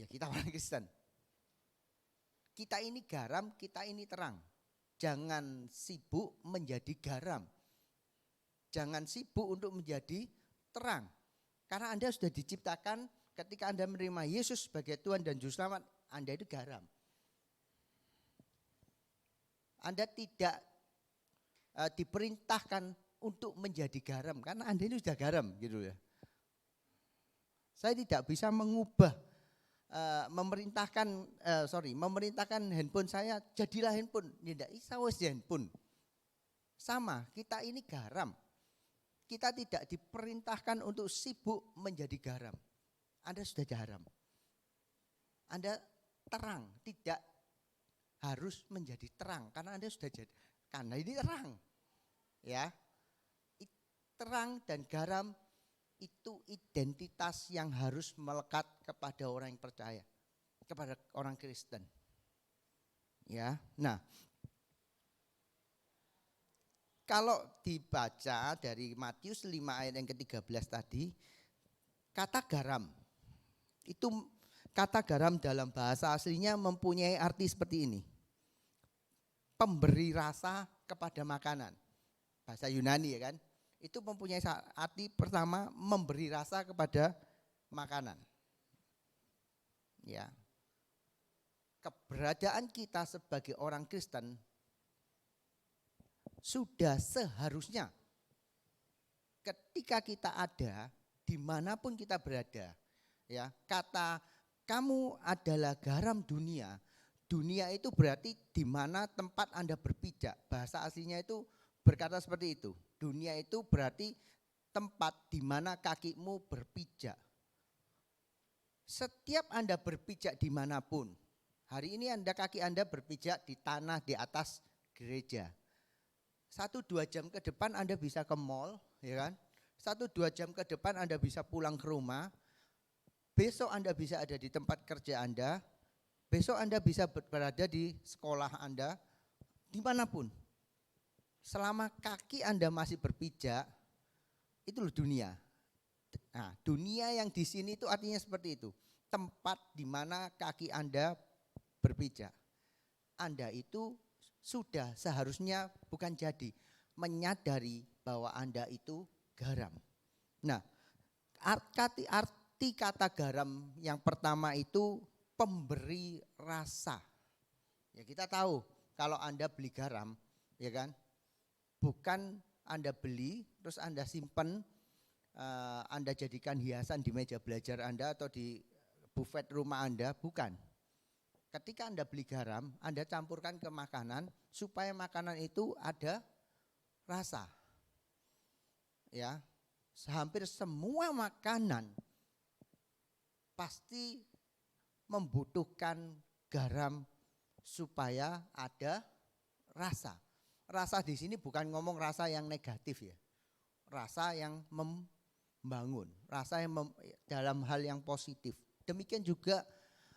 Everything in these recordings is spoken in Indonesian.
Ya kita orang Kristen. Kita ini garam, kita ini terang. Jangan sibuk menjadi garam. Jangan sibuk untuk menjadi terang. Karena Anda sudah diciptakan ketika Anda menerima Yesus sebagai Tuhan dan Juru Selamat, Anda itu garam. Anda tidak diperintahkan untuk menjadi garam karena Anda ini sudah garam gitu ya. Saya tidak bisa mengubah memerintahkan handphone saya jadilah handphone. Tidak bisa wis handphone. Sama, kita ini garam. Kita tidak diperintahkan untuk sibuk menjadi garam. Anda sudah garam. Anda terang, tidak harus menjadi terang karena Anda sudah jadi. Karena ini terang. Ya. Terang dan garam itu identitas yang harus melekat kepada orang yang percaya, kepada orang Kristen. Ya. Nah, kalau dibaca dari Matius 5 ayat yang ke-13 tadi, kata garam, itu kata garam dalam bahasa aslinya mempunyai arti seperti ini. Pemberi rasa kepada makanan. Bahasa Yunani ya kan. Itu mempunyai arti pertama memberi rasa kepada makanan. Ya. Keberadaan kita sebagai orang Kristen sudah seharusnya ketika kita ada dimanapun kita berada, ya, kata kamu adalah garam dunia. Dunia itu berarti di mana tempat Anda berpijak. Bahasa aslinya itu berkata seperti itu. Dunia itu berarti tempat di mana kakimu berpijak. Setiap Anda berpijak dimanapun, hari ini kaki Anda berpijak di tanah di atas gereja. 1-2 jam ke depan Anda bisa ke mall, ya kan? 1-2 jam ke depan Anda bisa pulang ke rumah. Besok Anda bisa ada di tempat kerja Anda. Besok Anda bisa berada di sekolah Anda, dimanapun. Selama kaki Anda masih berpijak, itu loh dunia. Nah, dunia yang di sini itu artinya seperti itu. Tempat di mana kaki Anda berpijak. Anda itu sudah seharusnya bukan jadi menyadari bahwa Anda itu garam. Nah, arti kata garam yang pertama itu pemberi rasa. Ya kita tahu kalau Anda beli garam, ya kan, bukan Anda beli terus Anda simpen, Anda jadikan hiasan di meja belajar Anda atau di buffet rumah Anda, bukan. Ketika Anda beli garam, Anda campurkan ke makanan supaya makanan itu ada rasa. Ya, hampir semua makanan pasti membutuhkan garam supaya ada rasa. Rasa di sini bukan ngomong rasa yang negatif ya. Rasa yang membangun, rasa yang dalam hal yang positif. Demikian juga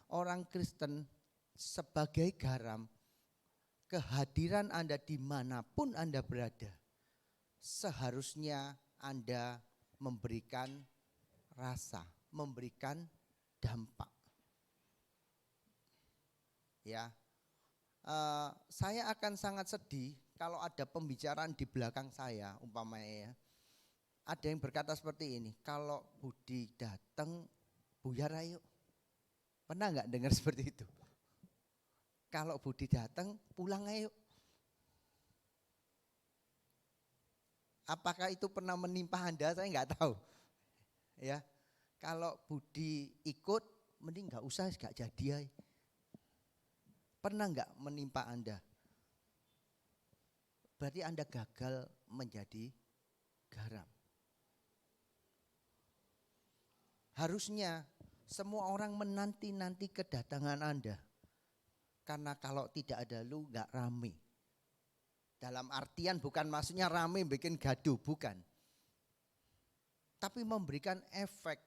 orang Kristen sebagai garam, kehadiran Anda dimanapun Anda berada, seharusnya Anda memberikan rasa, memberikan dampak. Ya, saya akan sangat sedih kalau ada pembicaraan di belakang saya, umpamanya ya, ada yang berkata seperti ini, kalau Budi datang, buyar ayo. Pernah nggak dengar seperti itu? Kalau Budi datang, pulang ayo. Apakah itu pernah menimpa Anda? Saya nggak tahu. Ya, kalau Budi ikut, mending nggak usah, nggak jadi ya. Pernah nggak menimpa Anda? Berarti Anda gagal menjadi garam. Harusnya semua orang menanti-nanti kedatangan Anda. Karena kalau tidak ada lu gak rame. Dalam artian bukan maksudnya rame bikin gaduh, bukan. Tapi memberikan efek,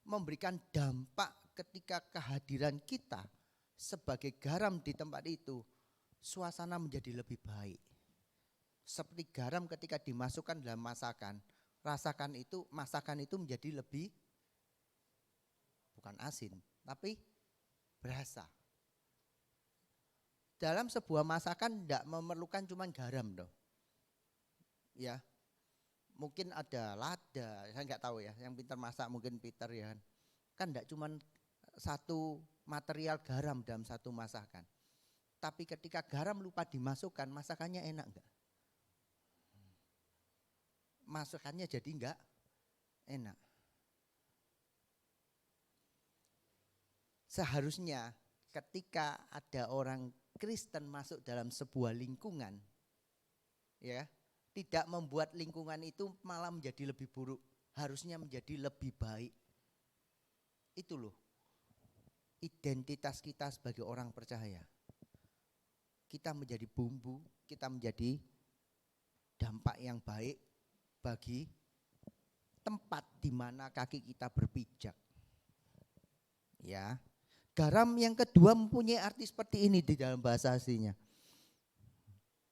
memberikan dampak ketika kehadiran kita sebagai garam di tempat itu. Suasana menjadi lebih baik. Seperti garam ketika dimasukkan dalam masakan. Masakan itu menjadi lebih, bukan asin, tapi berasa. Dalam sebuah masakan tidak memerlukan cuma garam dong. Ya, mungkin ada lada, saya nggak tahu ya. Yang pintar masak mungkin Peter ya kan. Kan tidak cuma satu material garam dalam satu masakan. Tapi ketika garam lupa dimasukkan, masakannya enak enggak? Masakannya jadi enggak enak. Seharusnya ketika ada orang Kristen masuk dalam sebuah lingkungan, ya, tidak membuat lingkungan itu malah menjadi lebih buruk, harusnya menjadi lebih baik. Itu loh, identitas kita sebagai orang percaya. Kita menjadi bumbu, kita menjadi dampak yang baik bagi tempat di mana kaki kita berpijak. Ya. Garam yang kedua mempunyai arti seperti ini di dalam bahasa aslinya.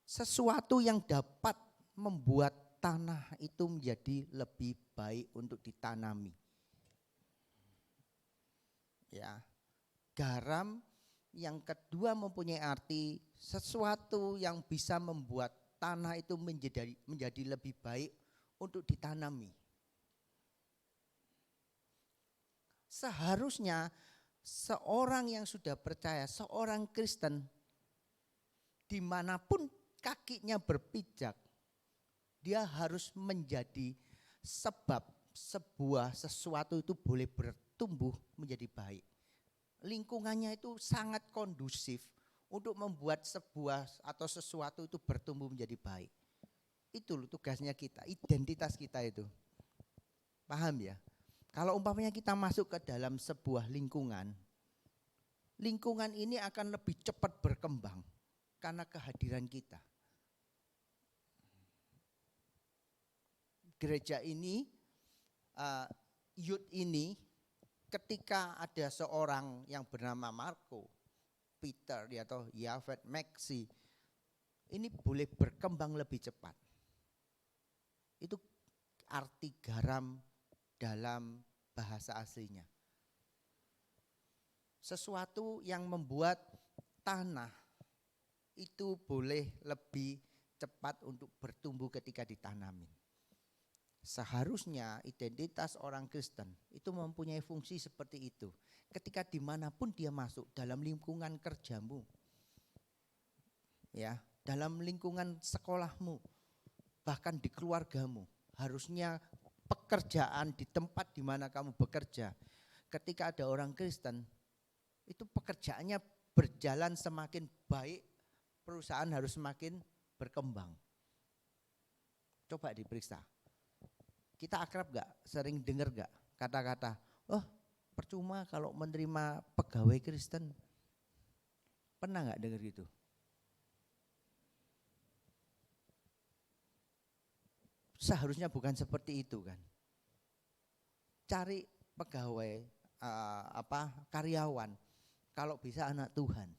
Sesuatu yang dapat membuat tanah itu menjadi lebih baik untuk ditanami. Ya. Garam yang kedua mempunyai arti sesuatu yang bisa membuat tanah itu menjadi lebih baik untuk ditanami. Seharusnya seorang yang sudah percaya, seorang Kristen, dimanapun kakinya berpijak, dia harus menjadi sebab sebuah sesuatu itu boleh bertumbuh menjadi baik. Lingkungannya itu sangat kondusif untuk membuat sebuah atau sesuatu itu bertumbuh menjadi baik. Itu loh tugasnya kita, identitas kita itu. Paham ya? Kalau umpamanya kita masuk ke dalam sebuah lingkungan, lingkungan ini akan lebih cepat berkembang karena kehadiran kita. Gereja ini, youth ini, ketika ada seorang yang bernama Marco, Peter atau Yafet, Maxi, ini boleh berkembang lebih cepat. Itu arti garam dalam bahasa aslinya. Sesuatu yang membuat tanah itu boleh lebih cepat untuk bertumbuh ketika ditanami. Seharusnya identitas orang Kristen itu mempunyai fungsi seperti itu. Ketika dimanapun dia masuk, dalam lingkungan kerjamu, ya, dalam lingkungan sekolahmu, bahkan di keluargamu, harusnya pekerjaan di tempat di mana kamu bekerja, ketika ada orang Kristen, itu pekerjaannya berjalan semakin baik, perusahaan harus semakin berkembang. Coba diperiksa. Kita akrab gak? Sering dengar gak kata-kata, oh percuma kalau menerima pegawai Kristen. Pernah gak dengar gitu? Seharusnya bukan seperti itu kan. Cari pegawai, karyawan, kalau bisa anak Tuhan.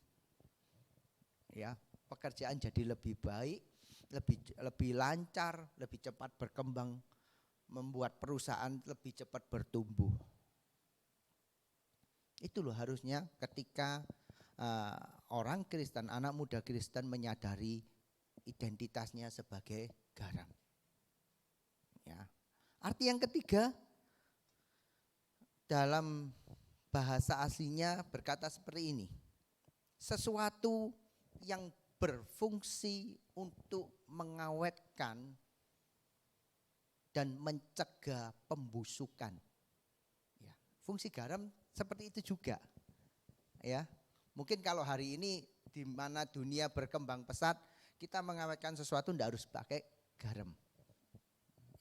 Ya, pekerjaan jadi lebih baik, lebih lancar, lebih cepat berkembang, membuat perusahaan lebih cepat bertumbuh. Itu loh harusnya ketika orang Kristen, anak muda Kristen menyadari identitasnya sebagai garam. Ya. Arti yang ketiga dalam bahasa aslinya berkata seperti ini. Sesuatu yang berfungsi untuk mengawetkan dan mencegah pembusukan. Ya, fungsi garam seperti itu juga. Ya, mungkin kalau hari ini di mana dunia berkembang pesat, kita mengawetkan sesuatu tidak harus pakai garam.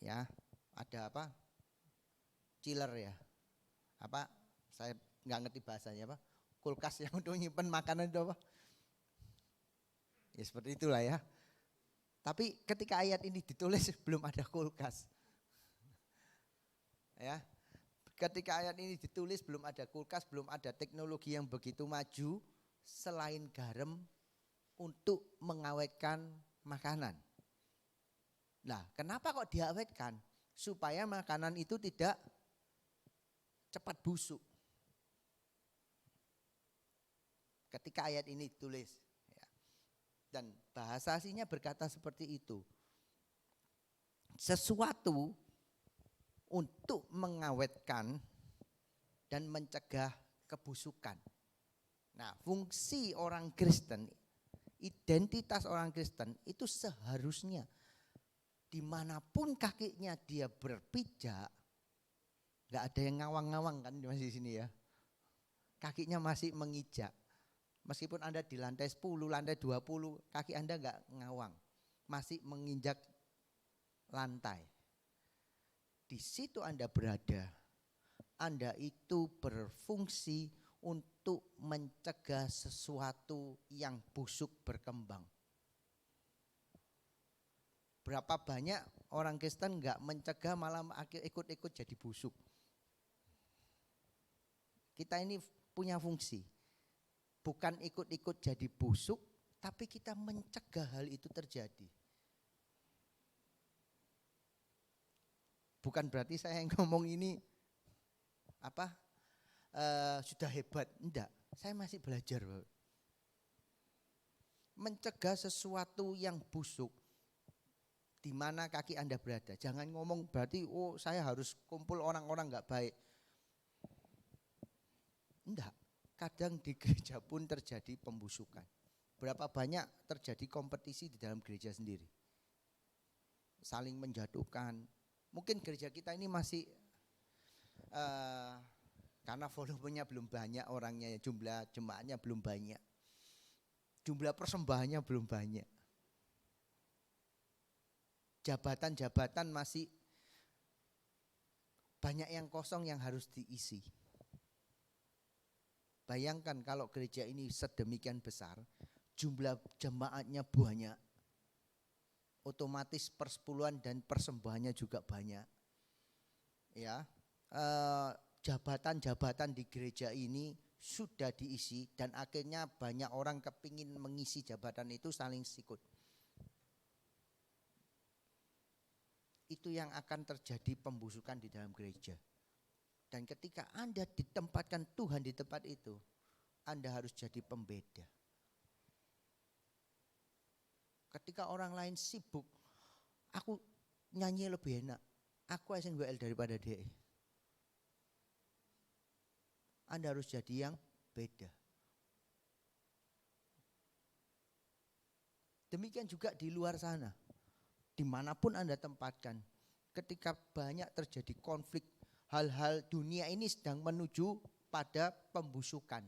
Ya, ada apa? Chiller ya. Apa? Saya nggak ngerti bahasanya apa. Kulkas yang untuk nyimpen makanan itu apa? Ya seperti itulah ya. Tapi ketika ayat ini ditulis belum ada kulkas. Ya, ketika ayat ini ditulis belum ada kulkas, belum ada teknologi yang begitu maju selain garam untuk mengawetkan makanan. Nah, kenapa kok diawetkan? Supaya makanan itu tidak cepat busuk. ketika ayat ini ditulis. Ya. Dan bahasa aslinya berkata seperti itu. Sesuatu untuk mengawetkan dan mencegah kebusukan. Nah, fungsi orang Kristen, identitas orang Kristen itu seharusnya dimanapun kakinya dia berpijak, nggak ada yang ngawang-ngawang kan masih di sini ya. Kakinya masih mengijak. Meskipun Anda di lantai 10, lantai 20, kaki Anda nggak ngawang. Masih menginjak lantai. Di situ Anda berada. Anda itu berfungsi untuk mencegah sesuatu yang busuk berkembang. Berapa banyak orang Kristen enggak mencegah malah ikut-ikut jadi busuk. Kita ini punya fungsi. Bukan ikut-ikut jadi busuk, tapi kita mencegah hal itu terjadi. Bukan berarti saya yang ngomong ini sudah hebat, enggak. Saya masih belajar. Mencegah sesuatu yang busuk di mana kaki Anda berada. Jangan ngomong berarti saya harus kumpul orang-orang enggak baik. Enggak. Kadang di gereja pun terjadi pembusukan. Berapa banyak terjadi kompetisi di dalam gereja sendiri. Saling menjatuhkan. Mungkin gereja kita ini masih karena volumenya belum banyak orangnya, jumlah jemaatnya belum banyak. Jumlah persembahannya belum banyak. Jabatan-jabatan masih banyak yang kosong yang harus diisi. Bayangkan kalau gereja ini sedemikian besar, jumlah jemaatnya banyak, otomatis persepuluhan dan persembahannya juga banyak. Ya, jabatan-jabatan di gereja ini sudah diisi dan akhirnya banyak orang kepingin mengisi jabatan itu saling sikut. Itu yang akan terjadi pembusukan di dalam gereja. Dan ketika Anda ditempatkan Tuhan di tempat itu, Anda harus jadi pembeda. Ketika orang lain sibuk, aku nyanyi lebih enak, aku SNWL daripada dia. Anda harus jadi yang beda. Demikian juga di luar sana. Dimanapun Anda tempatkan, ketika banyak terjadi konflik, hal-hal dunia ini sedang menuju pada pembusukan.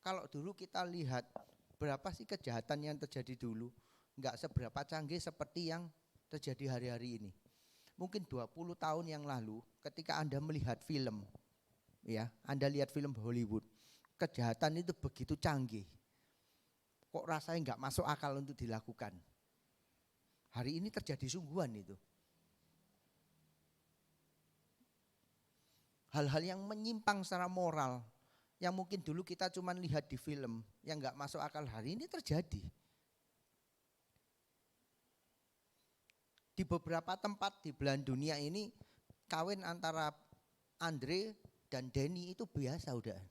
Kalau dulu kita lihat berapa sih kejahatan yang terjadi dulu, enggak seberapa canggih seperti yang terjadi hari-hari ini. Mungkin 20 tahun yang lalu ketika Anda melihat film, ya, Anda lihat film Hollywood, kejahatan itu begitu canggih. Kok rasanya enggak masuk akal untuk dilakukan. Hari ini terjadi sungguhan itu. Hal-hal yang menyimpang secara moral, yang mungkin dulu kita cuma lihat di film, yang enggak masuk akal hari ini terjadi. Di beberapa tempat di belahan dunia ini, kawin antara Andre dan Denny itu biasa udah.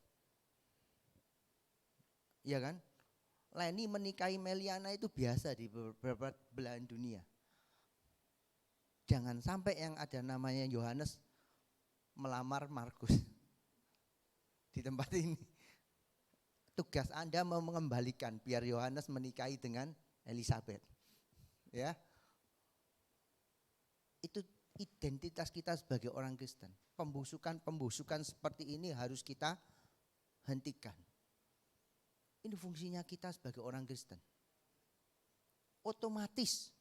Iya kan? Leni menikahi Meliana itu biasa di beberapa belahan dunia. Jangan sampai yang ada namanya Yohanes melamar Markus di tempat ini. Tugas Anda mengembalikan biar Yohanes menikahi dengan Elizabeth. Ya. Itu identitas kita sebagai orang Kristen. Pembusukan seperti ini harus kita hentikan. Ini fungsinya kita sebagai orang Kristen. Otomatis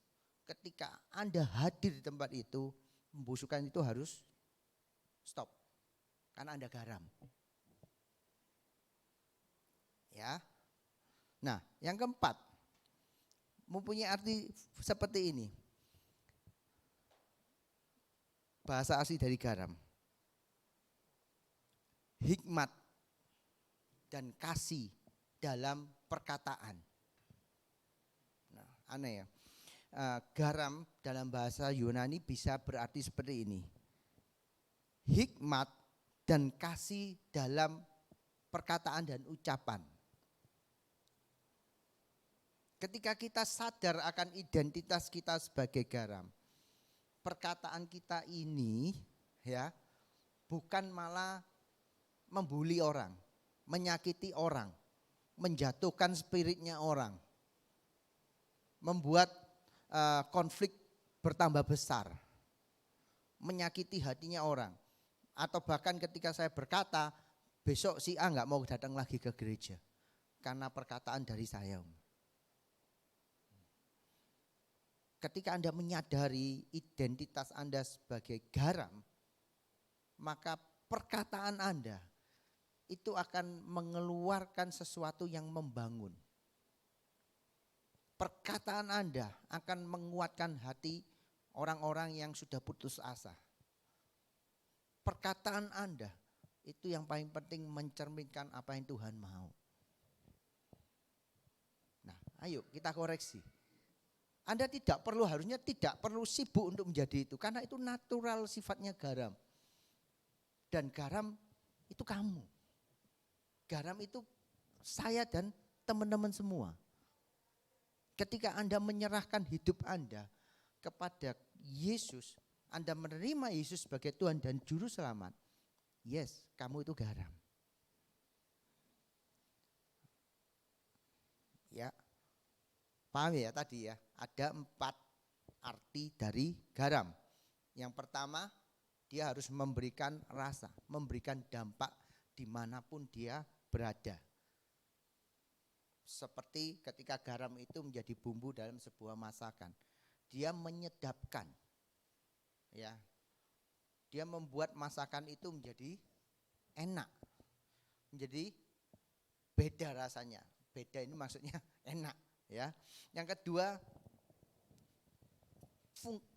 ketika Anda hadir di tempat itu, pembusukan itu harus stop. Karena Anda garam. Ya. Nah, yang keempat, mempunyai arti seperti ini. Bahasa asli dari garam. Hikmat dan kasih dalam perkataan. Nah, aneh ya. Garam dalam bahasa Yunani bisa berarti seperti ini. Hikmat dan kasih dalam perkataan dan ucapan. Ketika kita sadar akan identitas kita sebagai garam, perkataan kita ini ya bukan malah membuli orang, menyakiti orang, menjatuhkan spiritnya orang, membuat konflik bertambah besar, menyakiti hatinya orang. Atau bahkan ketika saya berkata, besok si A nggak mau datang lagi ke gereja karena perkataan dari saya. Ketika Anda menyadari identitas Anda sebagai garam, maka perkataan Anda itu akan mengeluarkan sesuatu yang membangun. Perkataan Anda akan menguatkan hati orang-orang yang sudah putus asa. Perkataan Anda itu yang paling penting mencerminkan apa yang Tuhan mau. Nah, ayo kita koreksi. Anda harusnya tidak perlu sibuk untuk menjadi itu. Karena itu natural sifatnya garam. Dan garam itu kamu. Garam itu saya dan teman-teman semua. Ketika Anda menyerahkan hidup Anda kepada Yesus, Anda menerima Yesus sebagai Tuhan dan Juru Selamat. Yes, kamu itu garam. Ya. Paham ya tadi ya, ada 4 arti dari garam. Yang pertama, dia harus memberikan rasa, memberikan dampak dimanapun dia berada. Seperti ketika garam itu menjadi bumbu dalam sebuah masakan. Dia menyedapkan, ya. Dia membuat masakan itu menjadi enak, menjadi beda rasanya. Beda ini maksudnya enak. Ya, yang kedua,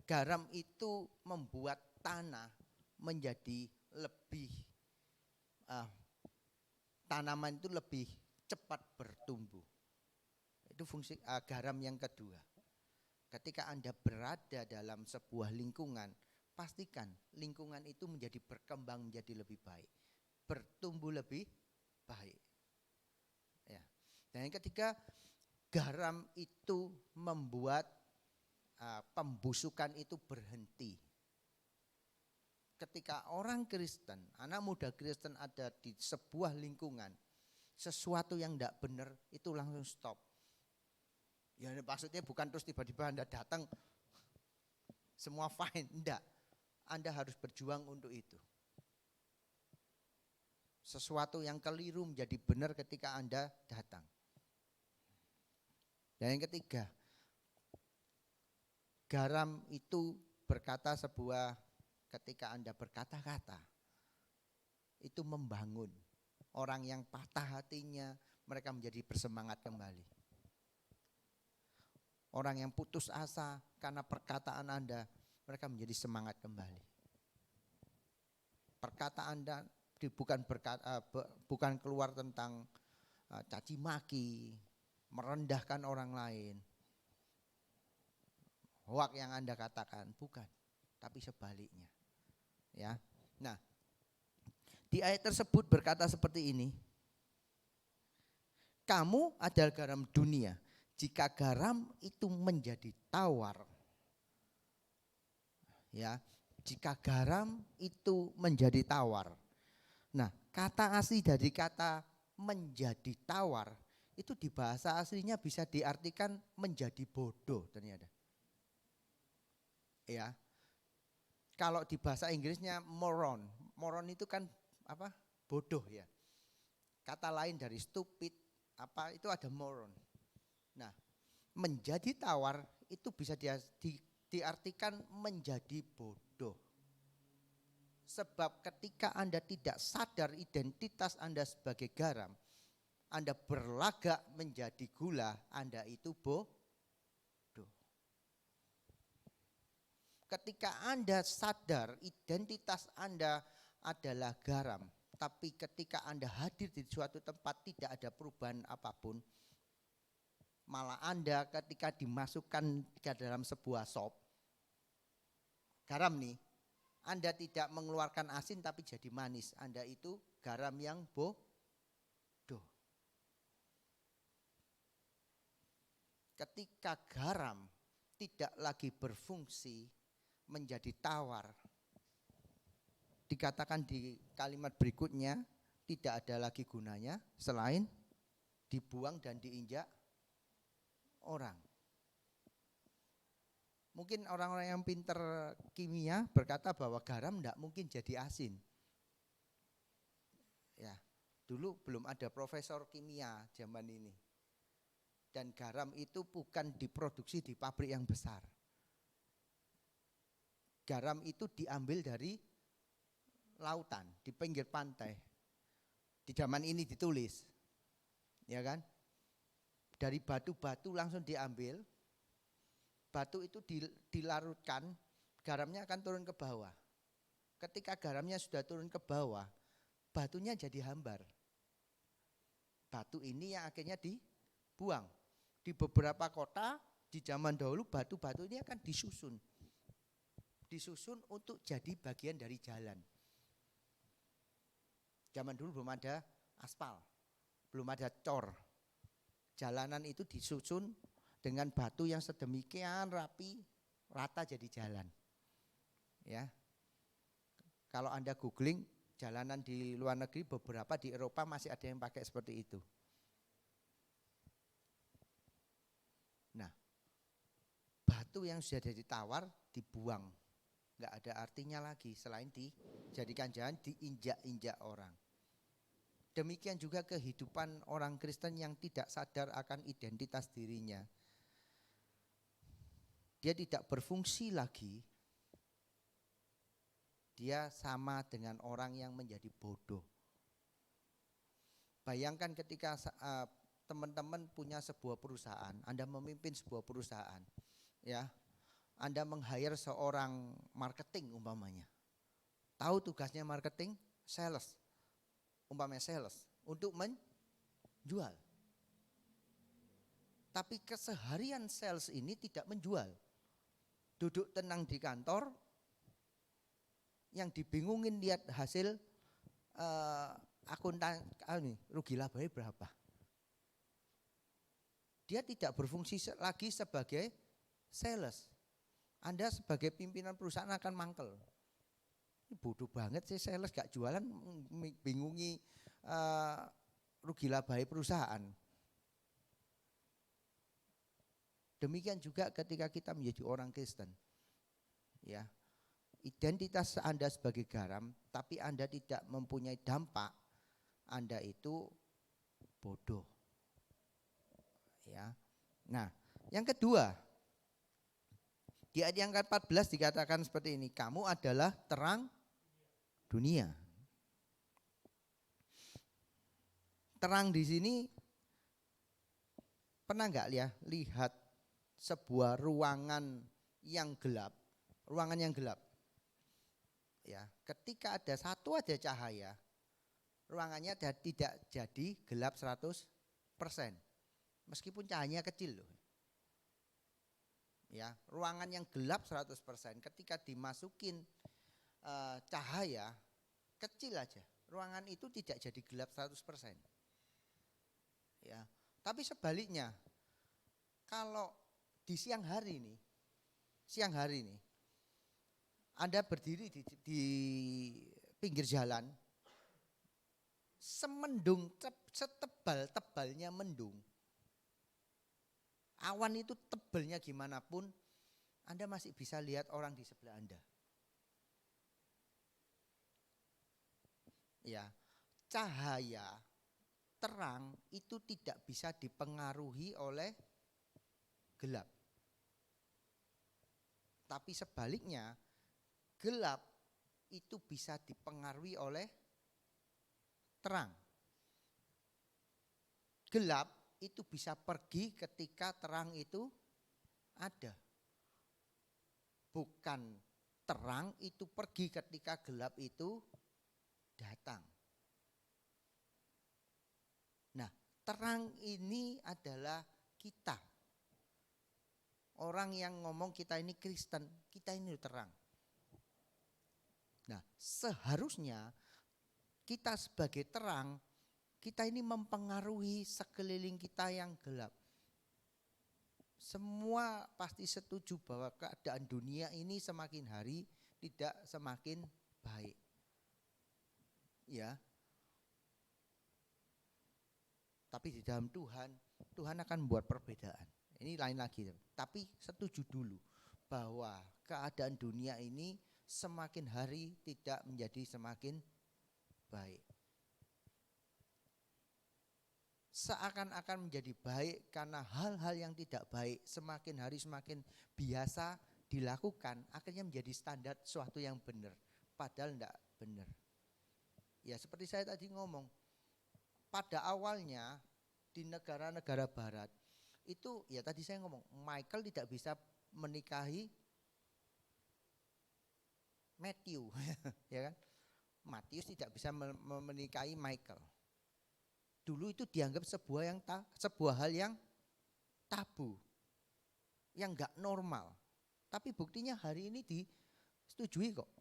garam itu membuat tanah menjadi lebih tanaman itu lebih cepat bertumbuh. Itu fungsi garam yang kedua. Ketika Anda berada dalam sebuah lingkungan, pastikan lingkungan itu menjadi berkembang menjadi lebih baik, bertumbuh lebih baik. Ya. Dan yang ketiga, garam itu membuat pembusukan itu berhenti. Ketika orang Kristen, anak muda Kristen ada di sebuah lingkungan, sesuatu yang tidak benar itu langsung stop. Ya maksudnya bukan terus tiba-tiba Anda datang semua fine, enggak. Anda harus berjuang untuk itu. Sesuatu yang keliru menjadi benar ketika Anda datang. Dan yang ketiga, garam itu berkata ketika Anda berkata-kata, itu membangun. Orang yang patah hatinya, mereka menjadi bersemangat kembali. Orang yang putus asa karena perkataan Anda, mereka menjadi semangat kembali. Perkataan Anda bukan keluar tentang caci maki, merendahkan orang lain. Hoak yang Anda katakan, bukan, tapi sebaliknya. Ya. Nah, di ayat tersebut berkata seperti ini. Kamu adalah garam dunia. Jika garam itu menjadi tawar. Ya, jika garam itu menjadi tawar. Nah, kata asli dari kata menjadi tawar itu di bahasa aslinya bisa diartikan menjadi bodoh ternyata. Ya. Kalau di bahasa Inggrisnya moron. Moron itu kan apa? Bodoh ya. Kata lain dari stupid itu ada moron. Nah, menjadi tawar itu bisa diartikan menjadi bodoh. Sebab ketika Anda tidak sadar identitas Anda sebagai garam, Anda berlagak menjadi gula, Anda itu bodoh. Ketika Anda sadar identitas Anda adalah garam, tapi ketika Anda hadir di suatu tempat tidak ada perubahan apapun, malah Anda ketika dimasukkan ke dalam sebuah sop, garam nih, Anda tidak mengeluarkan asin tapi jadi manis, Anda itu garam yang bodoh. ketika garam tidak lagi berfungsi menjadi tawar, dikatakan di kalimat berikutnya, tidak ada lagi gunanya selain dibuang dan diinjak orang. Mungkin orang-orang yang pinter kimia berkata bahwa garam tidak mungkin jadi asin. Ya, dulu belum ada profesor kimia zaman ini. Dan garam itu bukan diproduksi di pabrik yang besar. Garam itu diambil dari lautan, di pinggir pantai. Di zaman ini ditulis. Ya kan? Dari batu-batu langsung diambil. Batu itu dilarutkan, garamnya akan turun ke bawah. Ketika garamnya sudah turun ke bawah, batunya jadi hambar. Batu ini yang akhirnya dibuang. Di beberapa kota di zaman dahulu batu-batu ini akan disusun. Disusun untuk jadi bagian dari jalan. Zaman dulu belum ada aspal, belum ada cor. Jalanan itu disusun dengan batu yang sedemikian rapi, rata jadi jalan. Ya. Kalau Anda googling jalanan di luar negeri, beberapa di Eropa masih ada yang pakai seperti itu. Nah, batu yang sudah jadi tawar dibuang. Enggak ada artinya lagi selain dijadikan jalan, diinjak-injak orang. Demikian juga kehidupan orang Kristen yang tidak sadar akan identitas dirinya. Dia tidak berfungsi lagi. Dia sama dengan orang yang menjadi bodoh. Bayangkan ketika teman-teman punya sebuah perusahaan, Anda memimpin sebuah perusahaan, ya, Anda meng-hire seorang marketing umpamanya. Tahu tugasnya marketing? Sales, umpamanya sales, untuk menjual. Tapi keseharian sales ini tidak menjual. Duduk tenang di kantor, yang dibingungin lihat hasil akuntan rugi labanya berapa. Dia tidak berfungsi lagi sebagai sales. Anda sebagai pimpinan perusahaan akan mangkel. Ini bodoh banget sih sales gak jualan, bingungi rugi labanya perusahaan. Demikian juga ketika kita menjadi orang Kristen. Ya. Identitas Anda sebagai garam, tapi Anda tidak mempunyai dampak, Anda itu bodoh. Ya. Nah, yang kedua, di ayat yang ke-14 dikatakan seperti ini, kamu adalah terang dunia. Terang di sini pernah enggak lihat sebuah ruangan yang gelap, ruangan yang gelap. Ya, ketika ada satu aja cahaya, ruangannya tidak jadi gelap 100%. Meskipun cahayanya kecil loh. Ya, ruangan yang gelap 100%, ketika dimasukin cahaya kecil aja, ruangan itu tidak jadi gelap 100%. Ya, tapi sebaliknya, kalau di siang hari nih, Anda berdiri di pinggir jalan, semendung, setebal-tebalnya mendung, awan itu tebalnya gimana pun, Anda masih bisa lihat orang di sebelah Anda. Ya, cahaya, terang itu tidak bisa dipengaruhi oleh gelap. Tapi sebaliknya, gelap itu bisa dipengaruhi oleh terang. Gelap itu bisa pergi ketika terang itu ada. Bukan terang itu pergi ketika gelap itu datang. Nah, terang ini adalah kita. Orang yang ngomong kita ini Kristen, kita ini terang. Nah, seharusnya kita sebagai terang, kita ini mempengaruhi sekeliling kita yang gelap. Semua pasti setuju bahwa keadaan dunia ini semakin hari tidak semakin baik. Ya. Tapi di dalam Tuhan, Tuhan akan membuat perbedaan. Ini lain lagi. Tapi setuju dulu bahwa keadaan dunia ini semakin hari tidak menjadi semakin baik. Seakan-akan menjadi baik karena hal-hal yang tidak baik semakin hari semakin biasa dilakukan, akhirnya menjadi standar suatu yang benar, padahal tidak benar. Ya seperti saya tadi ngomong, pada awalnya di negara-negara barat itu ya tadi saya ngomong, Michael tidak bisa menikahi Matthew, ya kan? Matius tidak bisa menikahi Michael. Dulu itu dianggap sebuah hal yang tabu, yang enggak normal. Tapi buktinya hari ini disetujui kok.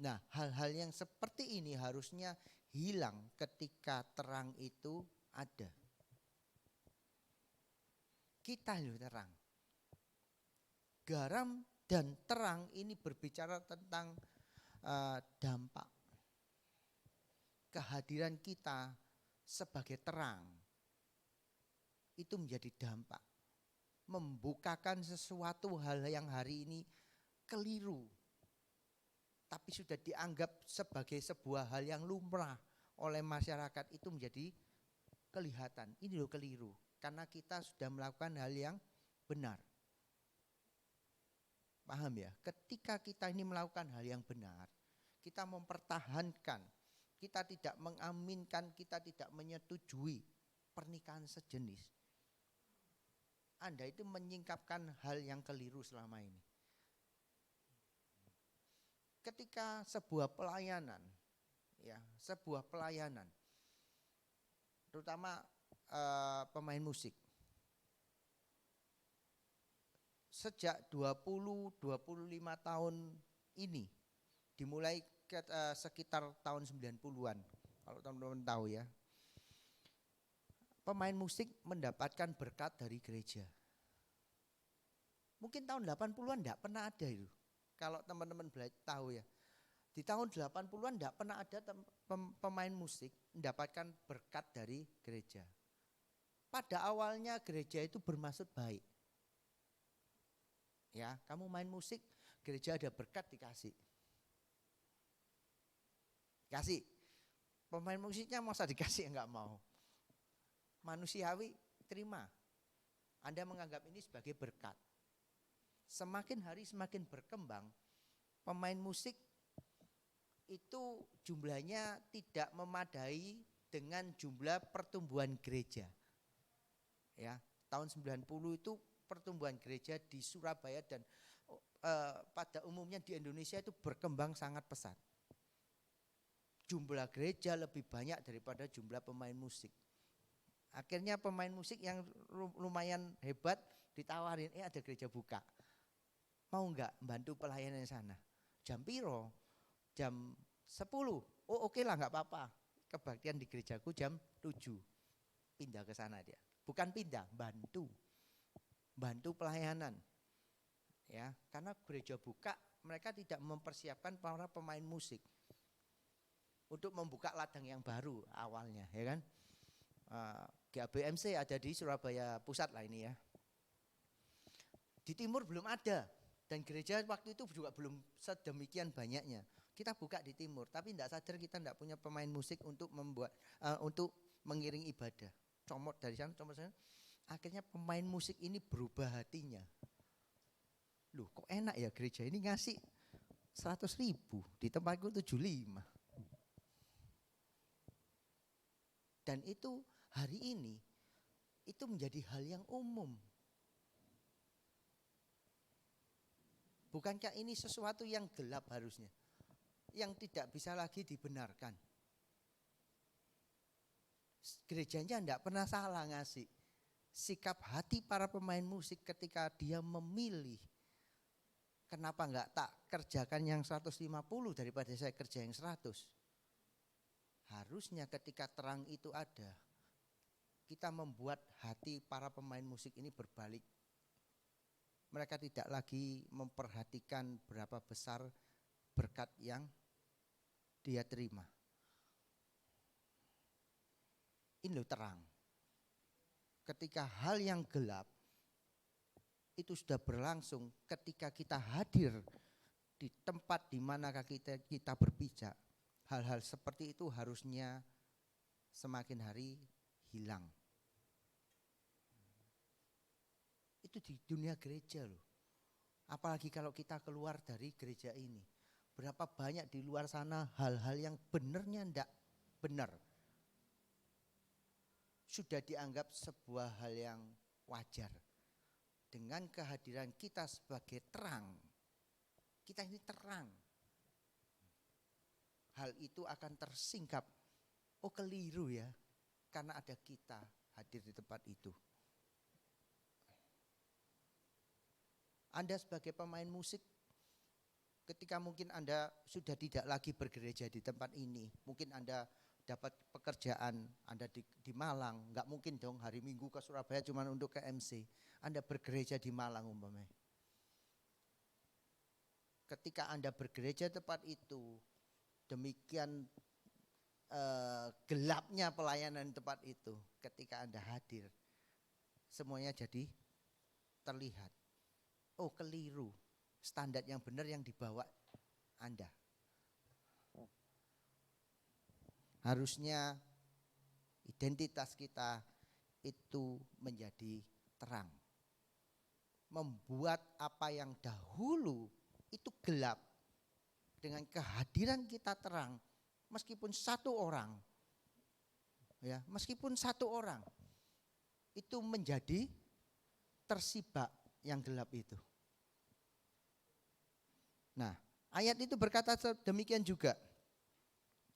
Nah, hal-hal yang seperti ini harusnya hilang ketika terang itu ada. Kita harus terang. Garam dan terang ini berbicara tentang dampak. Kehadiran kita sebagai terang itu menjadi dampak, membukakan sesuatu hal yang hari ini keliru tapi sudah dianggap sebagai sebuah hal yang lumrah oleh masyarakat, itu menjadi kelihatan ini loh keliru karena kita sudah melakukan hal yang benar. Paham ya? Ketika kita ini melakukan hal yang benar, kita mempertahankan, kita tidak mengaminkan, kita tidak menyetujui pernikahan sejenis. Anda itu menyingkapkan hal yang keliru selama ini. Ketika sebuah pelayanan, ya, terutama pemain musik, sejak 20-25 tahun ini, dimulai sekitar tahun 90-an, kalau teman-teman tahu ya, pemain musik mendapatkan berkat dari gereja. Mungkin tahun 80-an enggak pernah ada itu. Kalau teman-teman tahu ya, di tahun 80-an enggak pernah ada pemain musik mendapatkan berkat dari gereja. Pada awalnya gereja itu bermaksud baik. Ya, kamu main musik, gereja ada berkat dikasih. Kasih. Pemain musiknya masa dikasih enggak mau. Manusiawi terima. Anda menganggap ini sebagai berkat. Semakin hari semakin berkembang, pemain musik itu jumlahnya tidak memadai dengan jumlah pertumbuhan gereja. Ya, tahun 90 itu pertumbuhan gereja di Surabaya dan pada umumnya di Indonesia itu berkembang sangat pesat. Jumlah gereja lebih banyak daripada jumlah pemain musik. Akhirnya pemain musik yang lumayan hebat ditawarin, ada gereja buka. Mau enggak bantu pelayanan di sana? Jam piro? Jam 10. Oh oke lah enggak apa-apa. Kebaktian di gerejaku jam 7. Pindah ke sana dia. Bukan pindah, bantu. Bantu pelayanan. Ya, karena gereja buka, mereka tidak mempersiapkan para pemain musik untuk membuka ladang yang baru awalnya, ya kan? GABMC ada di Surabaya Pusat lah ini ya. Di timur belum ada. Dan gereja waktu itu juga belum sedemikian banyaknya. Kita buka di timur, tapi tidak sadar kita tidak punya pemain musik untuk untuk mengiring ibadah. Comot dari sana, comot sana. Akhirnya pemain musik ini berubah hatinya. Loh kok enak ya gereja ini ngasih 100.000, di tempatku 75. Dan itu hari ini itu menjadi hal yang umum. Bukankah ini sesuatu yang gelap harusnya, yang tidak bisa lagi dibenarkan? Gerejanya tidak pernah salah ngasih. Sikap hati para pemain musik ketika dia memilih, kenapa enggak tak kerjakan yang 150 daripada saya kerja yang 100? Harusnya ketika terang itu ada, kita membuat hati para pemain musik ini berbalik. Mereka tidak lagi memperhatikan berapa besar berkat yang dia terima. Ini loh terang. Ketika hal yang gelap itu sudah berlangsung, ketika kita hadir di tempat di mana kita berpijak, hal-hal seperti itu harusnya semakin hari hilang. Itu di dunia gereja loh. Apalagi kalau kita keluar dari gereja ini. Berapa banyak di luar sana hal-hal yang benarnya enggak benar. Sudah dianggap sebuah hal yang wajar. Dengan kehadiran kita sebagai terang, kita ini terang. Hal itu akan tersingkap. Oh keliru ya, karena ada kita hadir di tempat itu. Anda sebagai pemain musik, ketika mungkin Anda sudah tidak lagi bergereja di tempat ini, mungkin Anda dapat pekerjaan, Anda di Malang, nggak mungkin dong hari Minggu ke Surabaya cuma untuk ke MC. Anda bergereja di Malang umpamanya. Ketika Anda bergereja tempat itu, demikian gelapnya pelayanan tempat itu, ketika Anda hadir, semuanya jadi terlihat. Oh keliru, standar yang benar yang dibawa Anda. Harusnya identitas kita itu menjadi terang. Membuat apa yang dahulu itu gelap dengan kehadiran kita terang, meskipun satu orang, ya, meskipun satu orang itu menjadi tersibak yang gelap itu. Nah, ayat itu berkata demikian juga.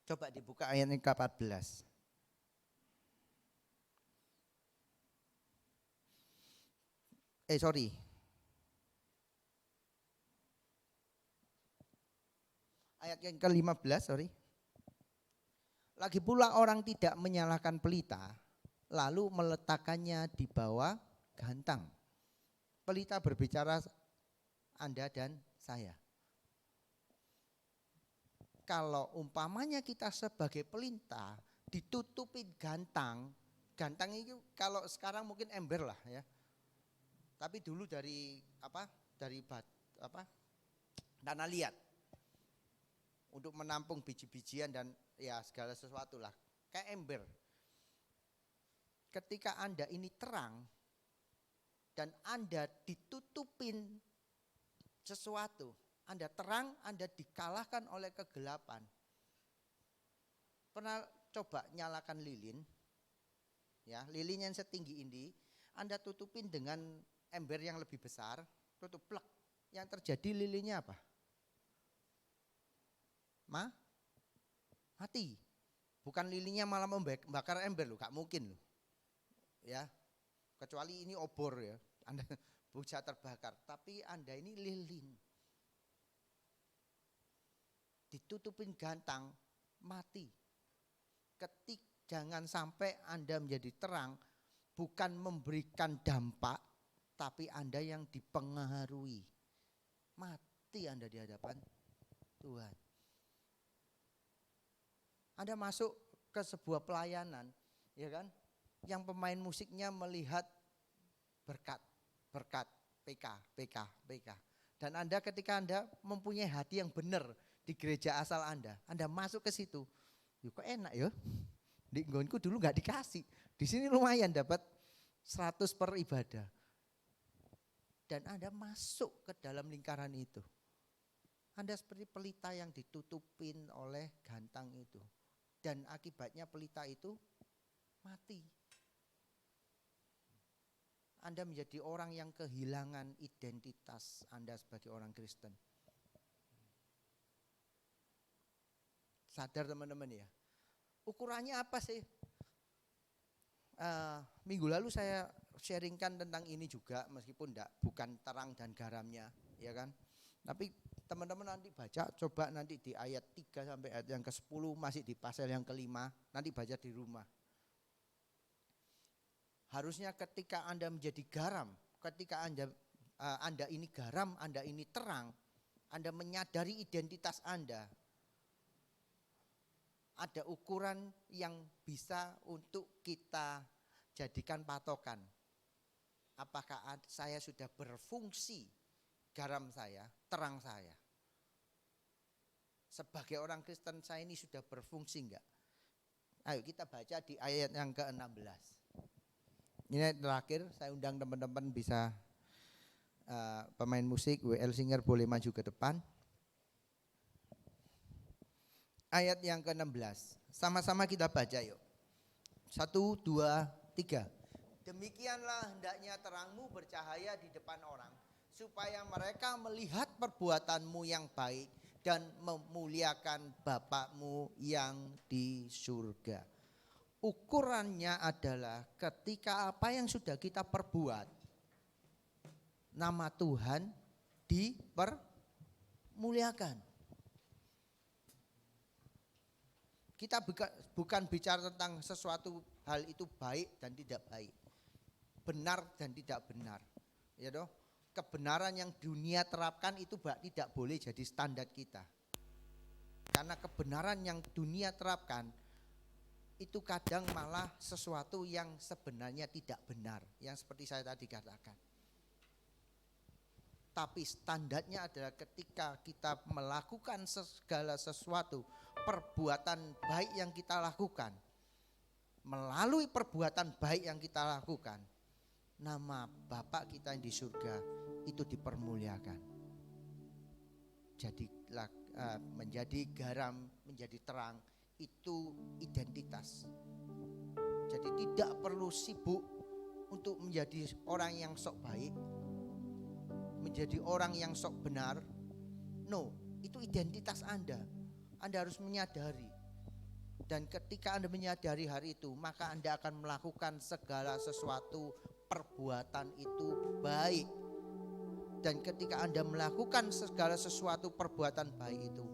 Coba dibuka ayat yang ke-14. Ayat yang ke-15, Lagi pula orang tidak menyalakan pelita, lalu meletakkannya di bawah gantang. Pelita berbicara Anda dan saya. Kalau umpamanya kita sebagai pelita ditutupin gantang, gantang itu kalau sekarang mungkin ember lah ya. Tapi dulu dari tanah liat untuk menampung biji-bijian dan ya segala sesuatu lah, kayak ember. Ketika Anda ini terang dan Anda ditutupin sesuatu, Anda terang, Anda dikalahkan oleh kegelapan. Pernah coba nyalakan lilin, ya lilin yang setinggi ini, Anda tutupin dengan ember yang lebih besar, tutup plek. Yang terjadi lilinnya apa? Mati. Bukan lilinnya malah membakar ember loh, gak mungkin loh. Ya, kecuali ini obor ya, Anda bisa terbakar. Tapi Anda ini lilin. Ditutupin gantang, mati. Jangan sampai Anda menjadi terang, bukan memberikan dampak, tapi Anda yang dipengaruhi. Mati Anda di hadapan Tuhan. Anda masuk ke sebuah pelayanan, ya kan? Yang pemain musiknya melihat berkat, PK. Dan Anda ketika Anda mempunyai hati yang benar di gereja asal Anda masuk ke situ, kok enak ya? Di nggonku dulu nggak dikasih, di sini lumayan dapat 100 per ibadah. Dan Anda masuk ke dalam lingkaran itu. Anda seperti pelita yang ditutupin oleh gantang itu. Dan akibatnya pelita itu mati. Anda menjadi orang yang kehilangan identitas Anda sebagai orang Kristen. Sadar teman-teman ya. Ukurannya apa sih? Minggu lalu saya sharingkan tentang ini juga, meskipun bukan terang dan garamnya, ya kan. Tapi teman-teman nanti baca, coba nanti di ayat 3 sampai ayat yang ke-10, masih di pasal yang ke-5, nanti baca di rumah. Harusnya ketika Anda menjadi garam, ketika Anda ini garam, Anda ini terang, Anda menyadari identitas Anda, ada ukuran yang bisa untuk kita jadikan patokan. Apakah saya sudah berfungsi, garam saya, terang saya? Sebagai orang Kristen saya ini sudah berfungsi enggak? Ayo kita baca di ayat yang ke-16. Ini terakhir, saya undang teman-teman bisa pemain musik, WL Singer boleh maju ke depan. Ayat yang ke-16, sama-sama kita baca yuk. 1, 2, 3. Demikianlah hendaknya terangmu bercahaya di depan orang, supaya mereka melihat perbuatanmu yang baik dan memuliakan Bapakmu yang di surga. Ukurannya adalah ketika apa yang sudah kita perbuat, nama Tuhan dipermuliakan. Kita bukan bicara tentang sesuatu hal itu baik dan tidak baik, benar dan tidak benar, ya toh. Kebenaran yang dunia terapkan itu tidak boleh jadi standar kita. Karena kebenaran yang dunia terapkan itu kadang malah sesuatu yang sebenarnya tidak benar, yang seperti saya tadi katakan. Tapi standarnya adalah ketika kita melakukan segala sesuatu, perbuatan baik yang kita lakukan, melalui perbuatan baik yang kita lakukan, nama Bapa kita yang di surga itu dipermuliakan. Jadi menjadi garam, menjadi terang, itu identitas. Jadi tidak perlu sibuk untuk menjadi orang yang sok baik, menjadi orang yang sok benar. No, itu identitas Anda. Anda harus menyadari. Dan ketika Anda menyadari hari itu, maka Anda akan melakukan segala sesuatu perbuatan itu baik. Dan ketika Anda melakukan segala sesuatu perbuatan baik itu,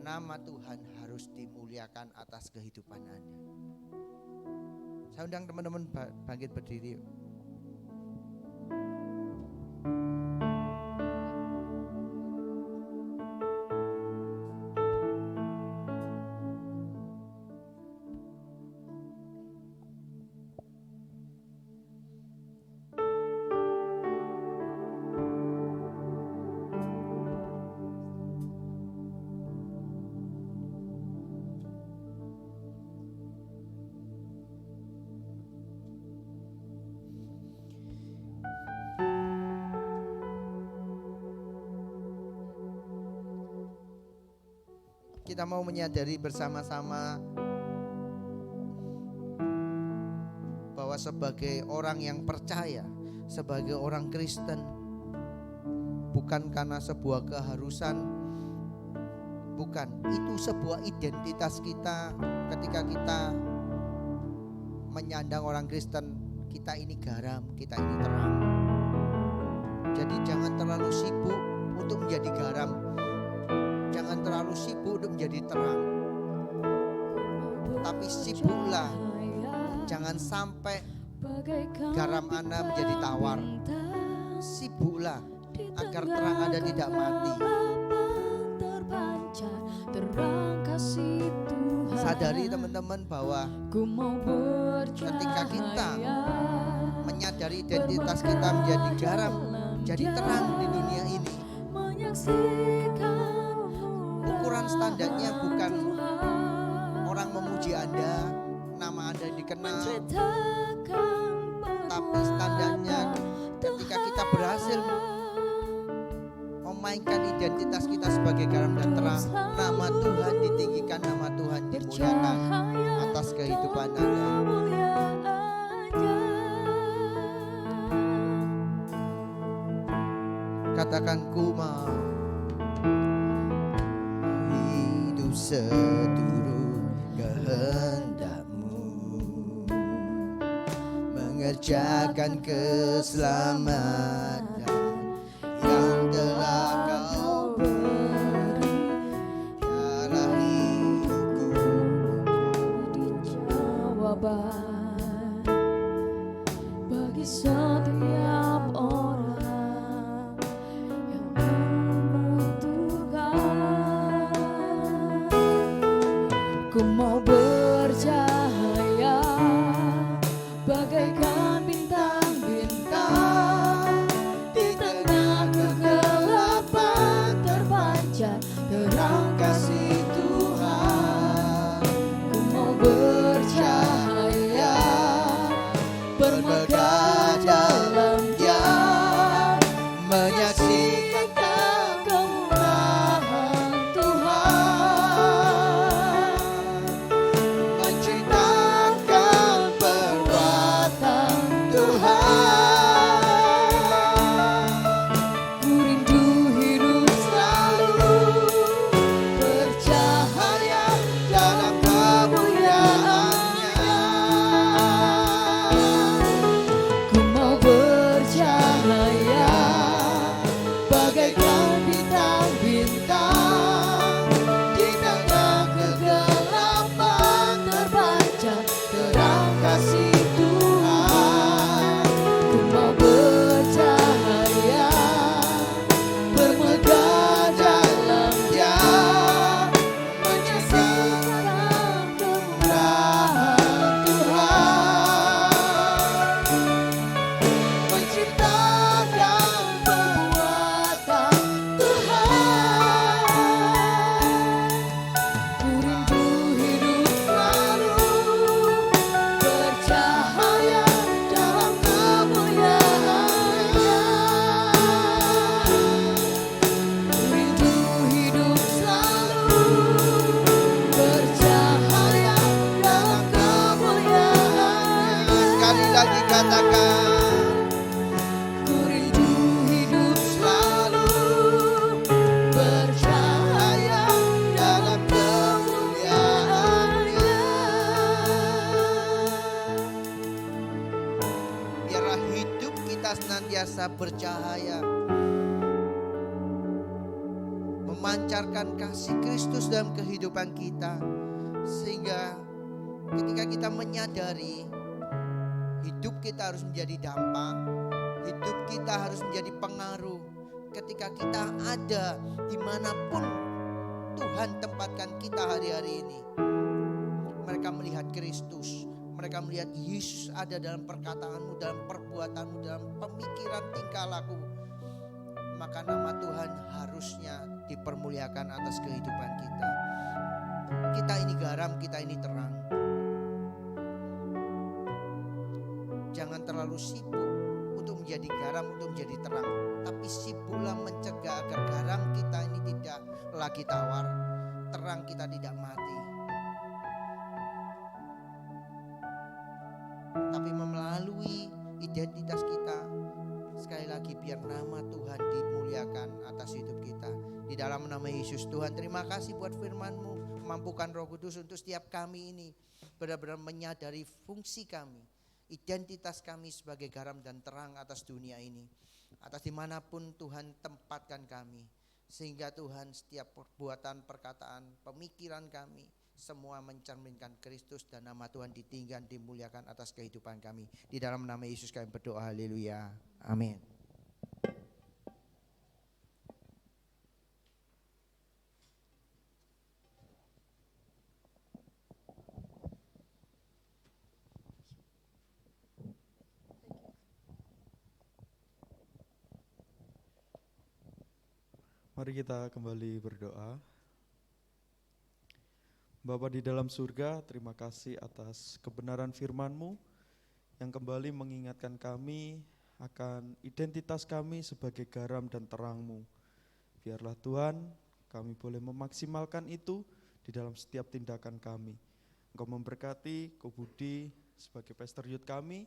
nama Tuhan harus dimuliakan atas kehidupan Anda. Saya undang teman-teman bangkit berdiri. Kita mau menyadari bersama-sama bahwa sebagai orang yang percaya, sebagai orang Kristen, bukan karena sebuah keharusan, bukan, itu sebuah identitas kita. Ketika kita menyandang orang Kristen, kita ini garam, kita ini terang. Jadi jangan terlalu sibuk untuk menjadi garam, jangan terlalu sibuk untuk menjadi terang. Tapi sibuklah, jangan sampai garam Anda menjadi tawar. Sibuklah agar terang Anda tidak mati. Sadari teman-teman bahwa ketika kita menyadari identitas kita menjadi garam, jadi terang di dunia ini, ukuran standarnya bukan orang memuji Anda, nama Anda dikenal, tapi standarnya ketika kita berhasil memainkan identitas kita sebagai garam dan terang, nama Tuhan ditinggikan, nama Tuhan dimuliakan atas kehidupan Anda. Katakan, ku mau hidup seturut kehendak-Mu, mengerjakan keselamatan yang telah Kau beri. Biarlah hidupku menjadi jawaban setiap orang yang membutuhkan. Ku mau bercahaya bagaikan bintang-bintang, di tengah kegelapan terpancar terang kasih Tuhan. Ku mau bercahaya bermegah dalam Dia, menyaksikan kemurahan Tuhan, menceritakan perbuatan Tuhan. Ku rindu hidup selalu bercahaya dalam kemuliaan-Nya. Ku mau bercahaya bagaikan bintang-bintang, di tengah kegelapan terpancar terang kasih Tuhan. Ku mau bercahaya bermegah dalam Dia, menyaksikan kemurahan Tuhan, menciptakan perbuatan Tuhan. Ku rindu hidup selalu bercahaya dalam kemuliaan-Nya. Ku rindu hidup selalu bercahaya dalam kemuliaan-Nya. Sekali lagi katakan, Ku rindu hidup selalu bercahaya dalam kemuliaan-Nya. biarlah hidup kita senantiasa bercahaya, memancarkan kasih Kristus dalam kehidupan kita, sehingga ketika kita menyadari hidup kita harus menjadi dampak, hidup kita harus menjadi pengaruh. Ketika kita ada dimanapun Tuhan tempatkan kita hari-hari ini, mereka melihat Kristus, mereka melihat Yesus ada dalam perkataanmu, dalam perbuatanmu, dalam pemikiran tingkah laku, maka nama Tuhan harusnya dipermuliakan atas kehidupan kita. Kita ini garam, kita ini terang. Jangan terlalu sibuk untuk menjadi garam, untuk menjadi terang, tapi sibuklah mencegah agar garam kita ini tidak lagi tawar, terang kita tidak mati. Tapi melalui identitas kita, sekali lagi biar nama Tuhan dimuliakan atas hidup kita. Di dalam nama Yesus. Tuhan, terima kasih buat firman-Mu, mampukan Roh Kudus untuk setiap kami ini benar-benar menyadari fungsi kami, identitas kami sebagai garam dan terang atas dunia ini, atas dimanapun Tuhan tempatkan kami, sehingga Tuhan setiap perbuatan, perkataan, pemikiran kami semua mencerminkan Kristus dan nama Tuhan ditinggikan, dimuliakan atas kehidupan kami. Di dalam nama Yesus kami berdoa, haleluya, amin. Mari kita kembali berdoa. Bapa di dalam surga, terima kasih atas kebenaran firman-Mu yang kembali mengingatkan kami akan identitas kami sebagai garam dan terang-Mu. Biarlah Tuhan, kami boleh memaksimalkan itu di dalam setiap tindakan kami. Engkau memberkati Ko Budi sebagai pastor youth kami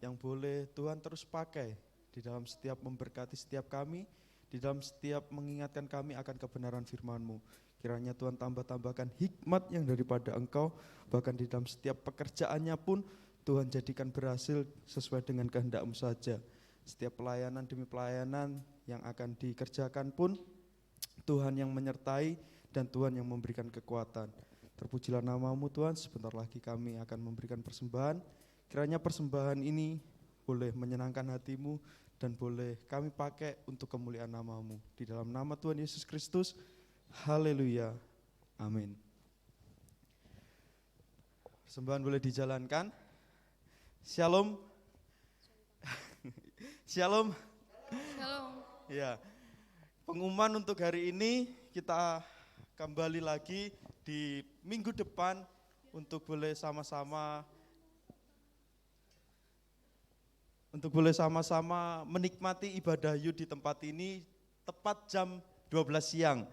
yang boleh Tuhan terus pakai di dalam setiap memberkati setiap kami, di dalam setiap mengingatkan kami akan kebenaran firman-Mu. Kiranya Tuhan tambah-tambahkan hikmat yang daripada Engkau, bahkan di dalam setiap pekerjaannya pun Tuhan jadikan berhasil sesuai dengan kehendak-Mu saja. Setiap pelayanan demi pelayanan yang akan dikerjakan pun Tuhan yang menyertai dan Tuhan yang memberikan kekuatan. Terpujilah nama-Mu Tuhan, sebentar lagi kami akan memberikan persembahan. Kiranya persembahan ini boleh menyenangkan hatimu, dan boleh kami pakai untuk kemuliaan nama-Mu. Di dalam nama Tuhan Yesus Kristus, haleluya, amin. Persembahan boleh dijalankan. Shalom. Shalom. Shalom. Ya, pengumuman untuk hari ini kita kembali lagi di minggu depan untuk boleh sama-sama menikmati ibadah Yud di tempat ini tepat jam 12 siang.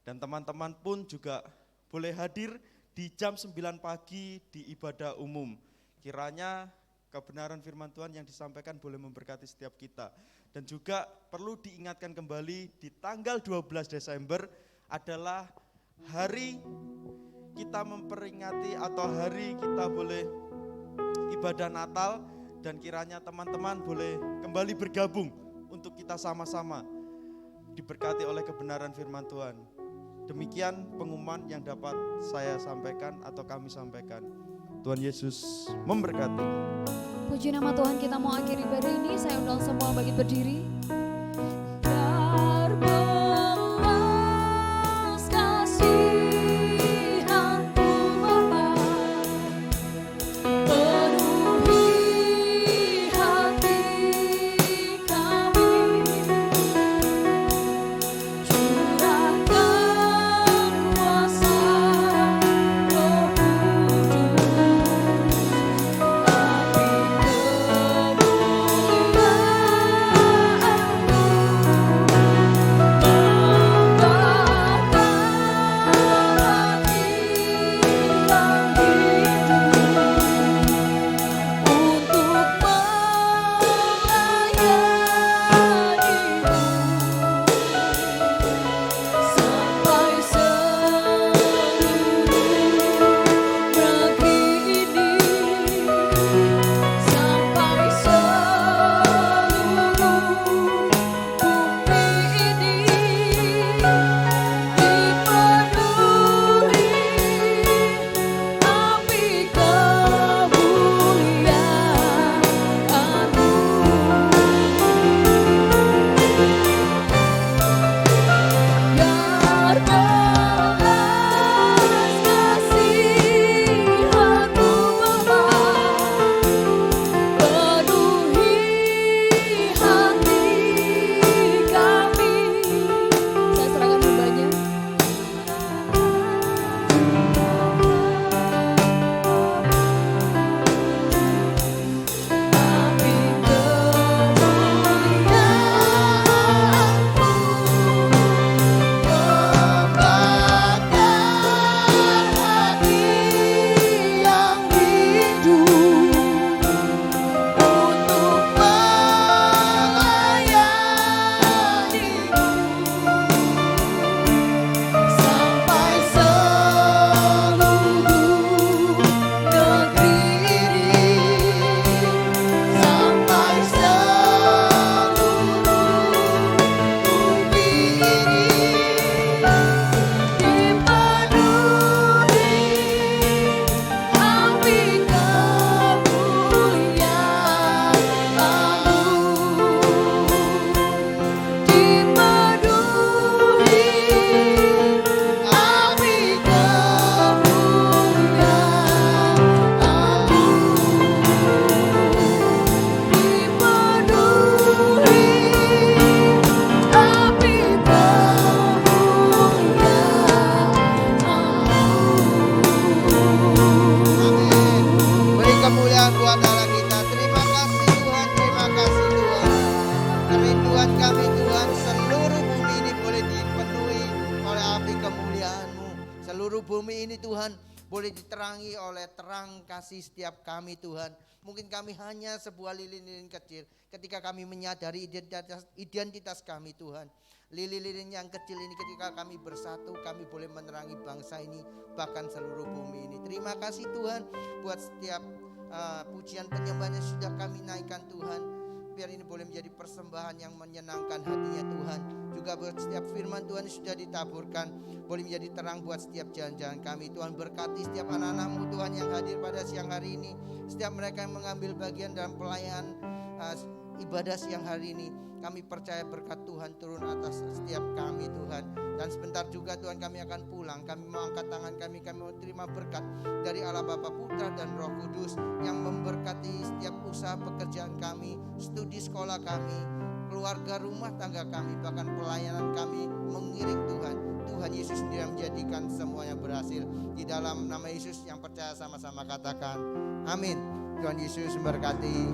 Dan teman-teman pun juga boleh hadir di jam 9 pagi di ibadah umum. Kiranya kebenaran firman Tuhan yang disampaikan boleh memberkati setiap kita. Dan juga perlu diingatkan kembali di tanggal 12 Desember adalah hari kita memperingati atau hari kita boleh ibadah Natal, dan kiranya teman-teman boleh kembali bergabung untuk kita sama-sama diberkati oleh kebenaran firman Tuhan. Demikian pengumuman yang dapat saya sampaikan atau kami sampaikan. Tuhan Yesus memberkati. Puji nama Tuhan, kita mau akhiri ibadah ini. Saya undang semua bangkit berdiri. Seluruh bumi ini Tuhan boleh diterangi oleh terang kasih setiap kami Tuhan. Mungkin kami hanya sebuah lilin-lilin kecil ketika kami menyadari identitas kami Tuhan. Lilin-lilin yang kecil ini ketika kami bersatu, kami boleh menerangi bangsa ini, bahkan seluruh bumi ini. Terima kasih Tuhan buat setiap pujian penyembahan yang sudah kami naikkan Tuhan. Biar ini boleh menjadi persembahan yang menyenangkan hatinya Tuhan. Juga buat setiap firman Tuhan yang sudah ditaburkan, boleh menjadi terang buat setiap jalan-jalan kami. Tuhan berkati setiap anak-anak-Mu Tuhan yang hadir pada siang hari ini. Setiap mereka yang mengambil bagian dalam pelayanan ibadah siang hari ini. Kami percaya berkat Tuhan turun atas setiap kami Tuhan. Dan sebentar juga Tuhan kami akan pulang. Kami mau angkat tangan kami mau terima berkat dari Allah Bapa, Putra dan Roh Kudus yang memberkati setiap usaha pekerjaan kami, studi sekolah kami, keluarga rumah tangga kami, bahkan pelayanan kami mengiring Tuhan. Tuhan Yesus sendiri yang menjadikan semuanya berhasil. Di dalam nama Yesus yang percaya sama-sama katakan amin. Tuhan Yesus memberkati.